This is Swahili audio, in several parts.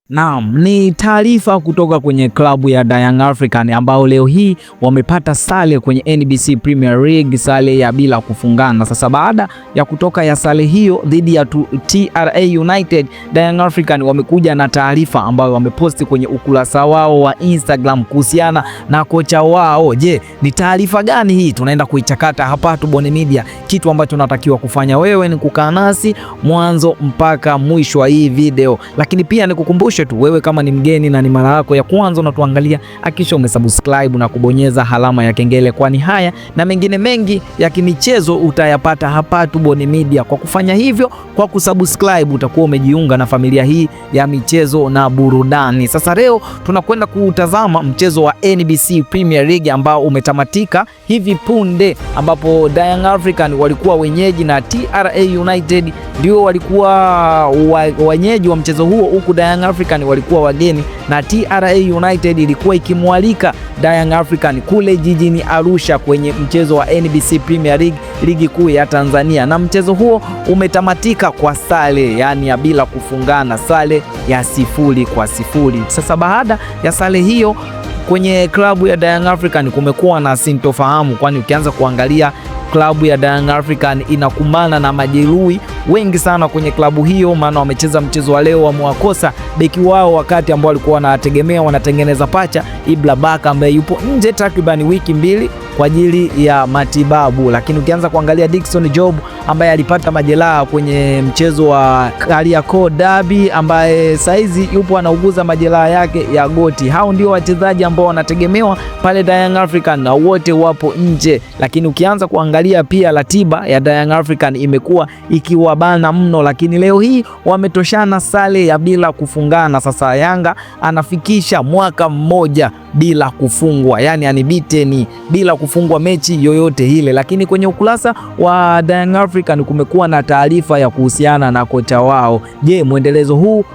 Naam, ni taarifa kutoka kwenye klabu ya Young African ambao leo hii wamepata sare kwenye NBC Premier League, sare ya bila kufungana. Sasa baada ya kutoka ya sare hiyo dhidi ya TRA United, Young African wamekuja na taarifa ambayo wameposti kwenye ukurasa wao wa Instagram kuhusiana na kocha wao. Je, ni taarifa gani hii? Tunaenda kuichakata hapa Tubone Media. Kitu ambacho unatakiwa kufanya wewe ni kukaa nasi mwanzo mpaka mwisho wa hii video, lakini pia nikukumbushe tu wewe kama ni mgeni na ni mara yako ya kwanza unatuangalia, hakikisha umesubscribe na kubonyeza alama ya kengele, kwani haya na mengine mengi ya kimichezo utayapata hapa Tubone Media. Kwa kufanya hivyo, kwa kusubscribe, utakuwa umejiunga na familia hii ya michezo na burudani. Sasa leo tunakwenda kutazama mchezo wa NBC Premier League ambao umetamatika hivi punde, ambapo Young African walikuwa wenyeji na TRA United ndio walikuwa wenyeji wa mchezo huo, huku Young African walikuwa wageni na TRA United ilikuwa ikimwalika Young African kule jijini Arusha kwenye mchezo wa NBC Premier League, ligi kuu ya Tanzania, na mchezo huo umetamatika kwa sare, yani ya bila kufungana, sare ya 0-0. Sasa baada ya sare hiyo kwenye klabu ya Young African kumekuwa na sintofahamu, kwani ukianza kuangalia klabu ya Young African inakumbana na majeruhi wengi sana kwenye klabu hiyo, maana wamecheza mchezo wa leo wamewakosa beki wao wakati ambao walikuwa wanategemea wanatengeneza pacha Ibra Baka ambaye yupo nje takriban wiki mbili kwa ajili ya matibabu. Lakini ukianza kuangalia Dickson Job ambaye alipata majeraha kwenye mchezo wa Kariakoo Derby, ambaye saizi yupo anauguza majeraha yake ya goti. Hao ndio wachezaji ambao wanategemewa pale Young African na wote wapo nje. Lakini ukianza kuangalia pia ratiba ya Young African imekuwa ikiwabana mno, lakini leo hii wametoshana sare ya bila kufungana. Sasa Yanga anafikisha mwaka mmoja bila kufungwa, yani unbeaten, bila kufungwa mechi yoyote ile. Lakini kwenye ukurasa wa Young African kumekuwa na taarifa ya kuhusiana na kocha wao. Je, mwendelezo huu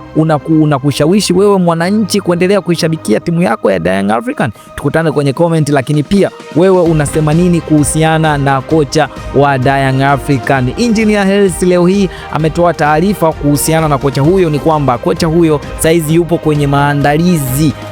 unakushawishi wewe mwananchi kuendelea kuishabikia timu yako ya Young African? Tukutane kwenye comment, lakini pia wewe unasema nini kuhusiana na kocha wa Young African? Engineer Hersi leo hii ametoa taarifa kuhusiana na kocha huyo, ni kwamba kocha huyo saizi yupo kwenye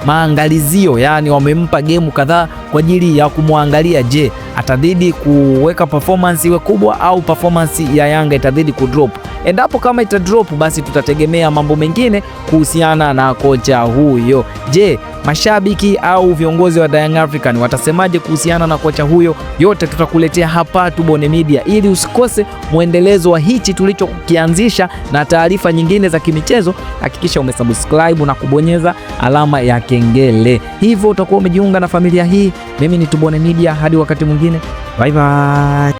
maangalizio, yani wamempa game kadhaa kwa ajili ya kumwangalia, je, atazidi kuweka performance iwe kubwa au performance ya Yanga itazidi kudrop. Endapo kama itadrop, basi tutategemea mambo mengine kuhusiana na kocha huyo. Je, mashabiki au viongozi wa Young African watasemaje kuhusiana na kocha huyo? Yote tutakuletea hapa Tubone Media, ili usikose mwendelezo wa hichi tulichokianzisha na taarifa nyingine za kimichezo. Hakikisha umesubscribe na kubonyeza alama ya kengele, hivyo utakuwa umejiunga na familia hii. Mimi ni Tubone Media, hadi wakati mwingine, bye bye.